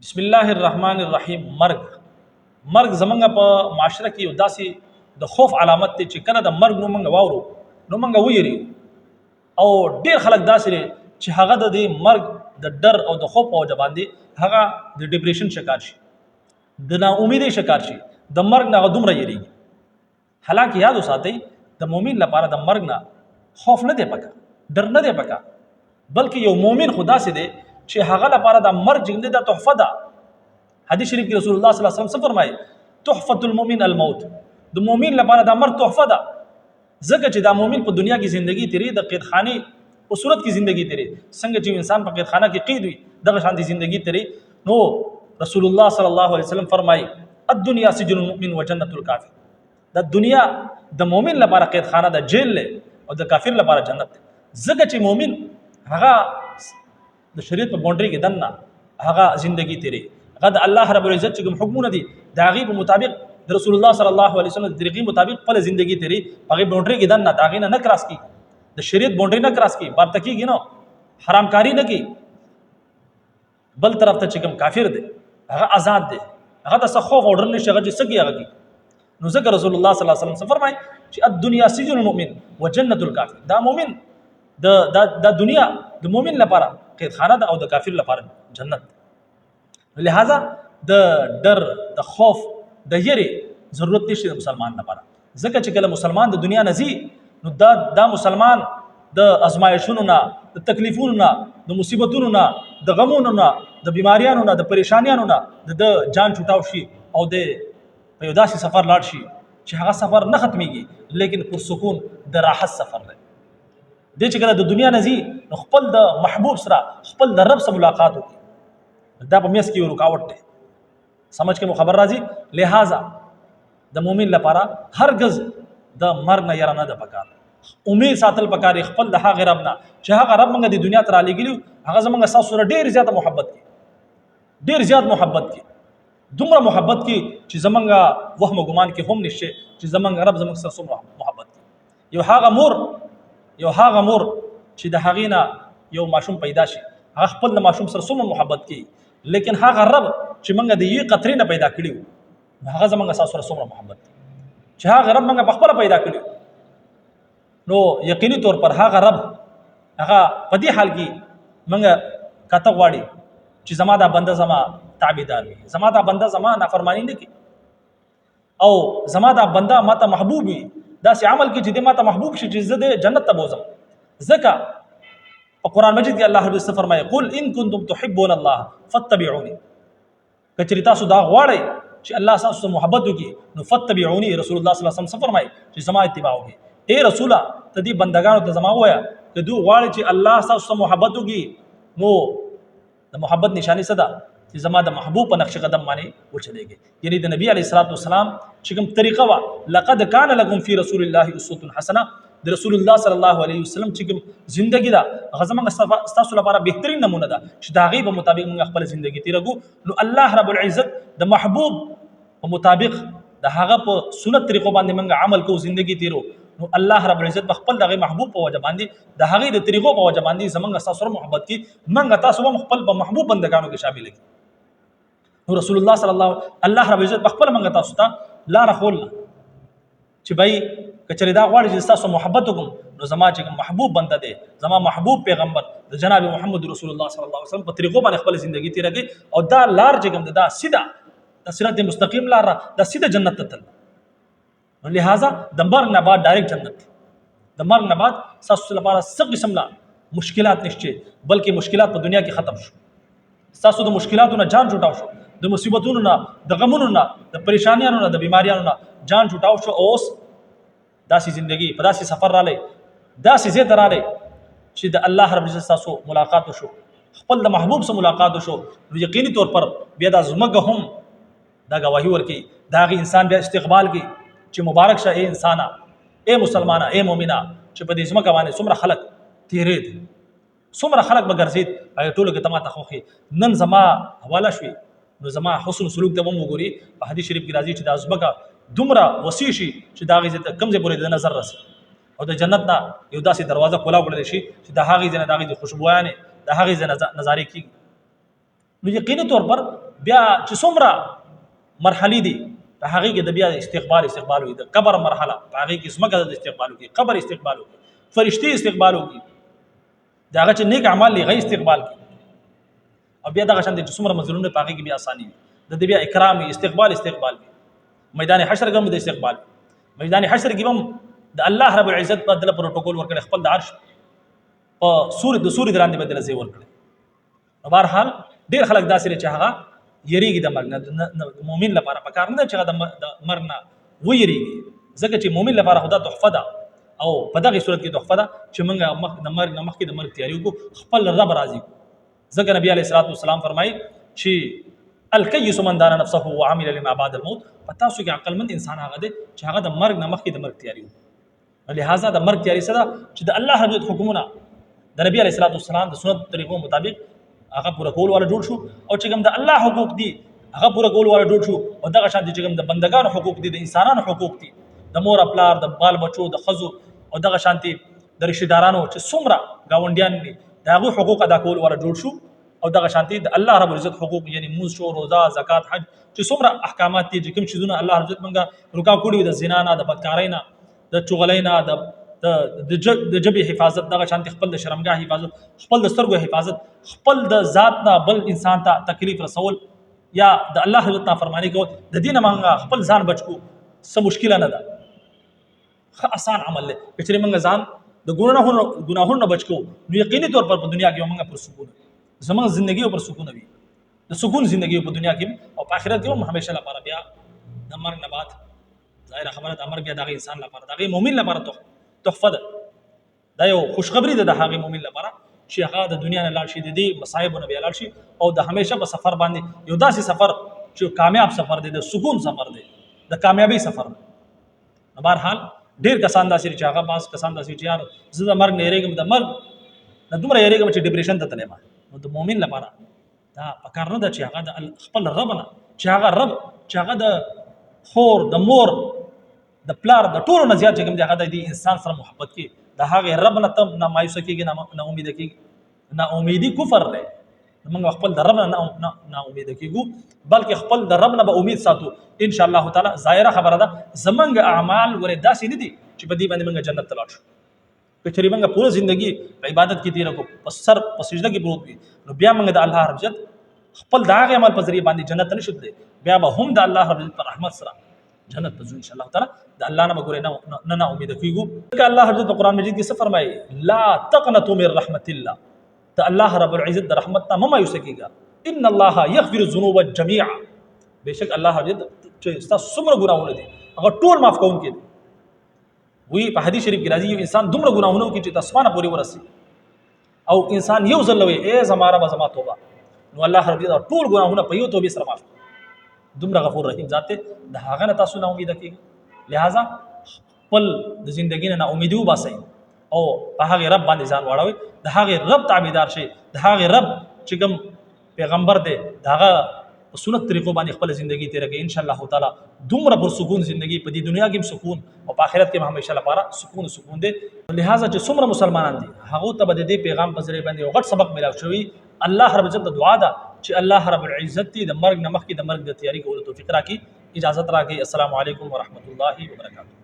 بسم الله الرحمن الرحیم مرګ زمونږ په معاشره کې یو داسې د خوف علامت دی چې کله د مرګ نو مونږ واورو نو مونږ ویری او ډیر خلک داسې دي چې هغه د مرګ د ډر او د خوف په وجه باندې هغه د ډیپریشن شکار شي، د ناامیدۍ شکار شي، د مرګ نه دومره یریږي. حالانکه یاد وساتئ د مؤمن لپاره د مرګ نه خوف نه دی پکا، ډر نه دی پکا، بلکې یو مؤمن خدا سي دی چې هغه لپاره د مرګ جنګ د تحفه ده. حدیث شریف کې رسول الله صلی الله علیه وسلم فرمایي تحفه المؤمن الموت، د مؤمن لپاره د مرګ تحفه ده. ځکه چې د مؤمن په دنیا کې ژوندۍ تیری د قیدخانه په صورت کې ژوندۍ تیری، څنګه چې انسان په قیدخانه کې قید وي دغه شان دي ژوندۍ تیری. نو رسول الله صلی الله علیه وسلم فرمایي الدنيا سجن المؤمن وجنة الكافر، د دنیا د مؤمن لپاره قیدخانه ده، جیل له، او د کافر لپاره جنت ده. ځکه چې مؤمن هغه د شریعت په باونډري کې دنه هغه ژوندۍ تیری، هغه د الله رب العزت چې کوم حکمونه دي د هغه په مطابق د رسول الله صلی الله علیه وسلم د طریقې مطابق خپل ژوندۍ تیری هغه باونډري کې دنه دا غینه نه کراس کی، د شریعت باونډري نه کراس کی، بارتکی کې نو حرام کاری نه کی. بل طرف ته چې کوم کافر دی هغه آزاد دی، هغه د خوف او ډر نشي، هغه چې سګي هغه کی. نو ذکر رسول الله صلی الله علیه وسلم فرمای چې الدنيا سجن المؤمن وجنة الكافر، دا مؤمن د دنیا د مؤمن لپاره قیدخانه ده او د کافر لپاره جنت. لہذا د ډر د خوف د یری ضرورت نشته د مسلمان لپاره. ځکه چې کله مسلمان د دنیا نزي نو دا مسلمان د ازمایښونو نه، د تکلیفونو نه، د مصیبتونو نه، د غمونو نه، د بیماریانو نه، د پریشانیانو نه د جان چټاو شي او د په یو داسې سفر لاړ شي چې هغه سفر نه ختميږي لیکن پر سکون د راحت سفر دی. د چې کله د دنیا نزي نو خپل د محبوب سره، خپل د رب سره ملاقات وکړي، دا په میس کې یو رکاوټ دی، سمجھ کې مو خبر راځي. لہذا د مؤمن لپاره هرگز د مرګ نه یاره نه ده پکار، امید ساتل پکار خپل د هغه رب نه چې هغه رب موږ د دنیا ته را لېږلي، هغه زموږ ساسو سره ډېر زیاته محبت کوي، ډېر زیات محبت کوي، دومره محبت کوي چې زموږ وهم ګمان کې هم نشي چې زموږ رب زموږ سره څومره محبت کوي. یو هغه مور چې د هغې نه یو ماشوم پیدا شي، هغه خپل د ماشوم سره څومره محبت کوي، لیکن هغه رب چې موږ د یوې قطرې نه پیدا کړي هغه زموږ ساسو سره څومره محبت کوي، چې هغه رب موږ په خپله پیدا کړي. نو یقیني طور پر هغه رب هغه په دې حال کې موږ کته غواړي چې زما دا بنده زما تابعدار وي، زما دا بنده زما نافرمانی نه کوي، او زما دا بنده ماته محبوب وي، داسې عمل کې چې دې ماته محبوب شي چې زه د جنت ته بوزم. ځکه په قرآن مجید کې الله رب العزت فرمایي قل ان کنتم تحبون الله فاتبعوني، کچری تاسو دا غواړئ چې الله تاسو سره محبت وکړي نو فتبعوني، رسول الله صلی الله علیه وسلم فرمایي چې زما اتباع وکړي. اے رسوله ته دې بندگانو ته زما وایا که دوی غواړي چې الله تاسو سره محبت وکړي نو د محبت نشانی څه ده چې زما د محبوب په نقش قدم باندې وچلېږي. یعنی د نبی علیه الصلوۃ والسلام چې کوم طریقه وا لقد کان لکم فی رسول الله اسوه حسنه، د رسول الله صلی الله علیه وسلم چې کوم ژوندۍ ده هغه زموږ ستاسو لپاره بهترین نمونه ده چې د هغې په مطابق موږ خپل ژوندۍ تېروو. نو الله رب العزت د محبوب په مطابق د هغه په سنت طریقو باندې موږ عمل کوو، ژوندۍ تېرو، نو الله رب العزت په خپل دغه محبوب په وجه باندې د هغې د طریقو په وجه باندې زموږ ستاسو سره محبت کوي، موږ تاسو هم خپل په محبوب بندګانو کې شامل کړي. نو رسول الله صلی الله رب العزت په خپل موږ تاسو ته لاره ښوولله چې بھائی کچری دا غواړي چې تاسو محبت وکړم نو زما چې محبوب بنده دی، زما محبوب پیغمبر د جناب محمد رسول الله صلی الله علیه وسلم په طریقو باندې خپل ژوندۍ تېره کړي، او دا لار چې کوم دا سیده د صراط مستقیم لار دا سیده جنت ته تل. لہذا د مرګ نه بعد ډایرکټ جنت، د مرګ نه بعد تاسو لپاره څه قسم لا مشکلات نشته، بلکې مشکلات په دنیا کې ختم شو، تاسو د مشکلاتو نه جان جوړاو شو، د مصیبتونو نه، د غمونو نه، د پریشانیانو نه، د بیماریانو نه جان جوړاو شو، او اوس داسې ژوندۍ په داسې سفر رالی، داسې ځای ته رالی چې د الله رب العزت تاسو ملاقات وشو، خپل د محبوب سره ملاقات وشو. نو یقیني طور پر بیا دا ځمکه هم دا ګواهي ورکوي، د هغې انسان بیا استقبال کوي چې مبارک شه اے انسانه، اے مسلمانه، اے مؤمنه چې په دې ځمکه باندې څومره خلک تېرېد، څومره خلک به ګرځېد، هغې ټولو کې ته ماته خوښې نن زما حواله شوې، نو زما حسن سلوک ته هم وګوري. په حدیث شریف کې راځي چې دا ځمکه دومره وسیع شي چې د هغې ځای ته کوم ځای پورې د نظر رسي، او د جنت نه یو داسې دروازه کولا وړلی شي چې د هغې ځای نه د هغې د خوشبویانې د هغې ځای نظارې کېږي. نو یقیني طور پر بیا چې څومره مرحلې دي په هغې کې د بیا استقبال وي، د قبر مرحله په هغې کې ځمکه د استقبال وکړي، قبر استقبال وکړي، فرشتي استقبال وکړي، د هغه چې نیک اعمال دي هغه استقبال کړي، او بیا دغه شان چې څومره منزلونه په هغې کې بیا اساني وي، د دې بیا اکرام وي، استقبال وي، میدان حشر کې هم د استقبال وي، میدان حشر کې هم د الله رب العزت په بدله پروتوکول ورکړي، خپل د عرش په سوري دراندې بدله ځای ورکړي. نو بهرحال ډېر خلک داسې دي چې هغه یریږي د مرګ نه، د مؤمن لپاره پکار نه چې هغه د مرګ نه ویریږي، ځکه چې مؤمن لپاره خدا تحفه ده، او په دغه صورت کې تحفه ده چې موږ د مرګ نه مخکې د مرګ تیاری وکړو، خپل رب راضي کړو. ځکه نبی علیه الصلاة والسلام فرمایي چې الکیس من دان نفسه وعمل لما بعد الموت، په تاسو کې عقلمند انسان هغه دی چې هغه د مرګ نه مخکې د مرګ تیاری وکړي. لہذا د مرګ تیاری څه ده چې د الله رب العزت حکمونه د نبی علیه الصلاة والسلام د سنت طریقو مطابق هغه پوره کول والا جوړ شو، او چې کوم د الله حقوق دي هغه پوره کول والا جوړ شو، او دغه شان چې کوم د بندگانو حقوق دي، د انسانانو حقوق دي، د مور پلار، د بال بچو، د ښځو، او دغه شانتي د رشتہ دارانو چې څومره ګاونډیان دي د هغوی حقوق ادا کول والا جوړ شو، او دغه شانتي د الله رب العزت حقوق یعنی مونځ شو، روزه، زکات، حج، چې څومره احکامات دي چې کوم شیزونه الله رب العزت موږ رکا کړي د زنا نه، د بدکارۍ نه، د چغلۍ نه، د جبې حفاظت، دغه شانتي خپل د شرمګاه حفاظت، خپل د سترګو حفاظت، خپل د ذات نه بل انسان ته تکلیف رسول یا د الله رب العزت نافرمانی کول، د دې نه موږ خپل ځان بچ کو څه مشکله نه ده، ښه آسان عمل دی چې موږ ځان د ګناهونو بچ کو، نو یقیني طور پر په دنیا کې موږ پر سکون زموږ زندگی پر سکون وي، د سکون زندگی په دنیا کې او په آخرت کې هم همیشه لپاره بیا د مرګ نه بعد ظاهره خبره د مرګ بیا دغه انسان لپاره دغه مؤمن لپاره تحفه ده، دا یو خوشخبری ده د هغه مؤمن لپاره چې هغه د دنیا نه لاړ شي، د دې مصائبو نه بیا لاړ شي، او د همیشه په سفر باندې یو داسې سفر چې کامیاب سفر دی، د سکون سفر دی، د کامیابی سفر دی. بهرحال ډېر کسان داسې چې هغه بعض کسان داسې چې یار زه د مرګ نه یېرېږم، د مرګ نه دومره یېرېږم چې ډپریشن ته تللی یم، نو د مؤمن لپاره دا پکار نه ده چې هغه د خپل رب نه چې هغه د خور، د مور، د پلار، د ټولو نه زیات چې کوم دی هغه د دې انسان سره محبت کوي، د هغې رب نه ته نه مایوسه کېږي، نه امیده کېږي، نه امیدي کفر دی، موږ خپل د رب نه نه امیده کېږو، بلکې خپل د رب نه به امید ساتو ان شاء الله تعالی. ظاهره خبره ده زمونږ اعمال ورې داسې نه دي چې په دې باندې موږ جنت ته لاړ شو، که چېرې موږ پوره زندګي په عبادت کې تېره کړو، په سر په سجده کې پروت وي، نو بیا موږ د الله رب العزت خپل د هغې عمل په ذریعه باندې جنت ته نه شو تللی، بیا به هم د الله رب العزت په رحمت سره جنت ته ځو ان شاء الله تعالی. د الله نه به ګورې نه امیده کېږو، ځکه الله رب العزت په قرآن مجید کې څه فرمایي؟ لا تقنطوا من رحمت الله، ته الله رب العزت د رحمت نه مه مایوسه کېږه، ان الله یغفر الذنوب جميعا، بېشک الله رب العزت چې ستاسو څومره ګناهونه دي هغه ټول معاف کوونکی دی. وی په حدیث شریف کې راځي یو انسان دومره ګناهونه وکړي چې د اسمانه پورې ورسي، او انسان یو ځل وایي ای زما ربه زما توبه، نو الله رب العزت ټول ګناهونه په یو توبې سره معاف کړي. دومره غفور رحیم ذات دی، د هغه نه تاسو نه امیده کېږئ. لہذا خپل د زندګۍ نه امیدي وباسئ او په هغې رب باندې ځان واړوئ، د هغې رب تابعدار شئ، د هغې رب چې کوم پیغمبر دی د هغه په سنت طریقو باندې خپل زندگی تیره کړئ، ان شاء الله تعالی دومره پر سکون زندگی په دې دنیا کې هم سکون او په آخرت کې هم همیشه لپاره سکون دی. لہذا چې څومره مسلمانان دي هغو ته به د دې پیغام په ذریعه باندې یو غټ سبق ملاو شوی. الله رب العزت ته دعا ده چې الله رب العزت د مرګ نه مخکې د مرګ د تیاری کولو توفیق راکړي. اجازت راکړئ. السلام علیکم ورحمۃ اللہ وبرکاتہ.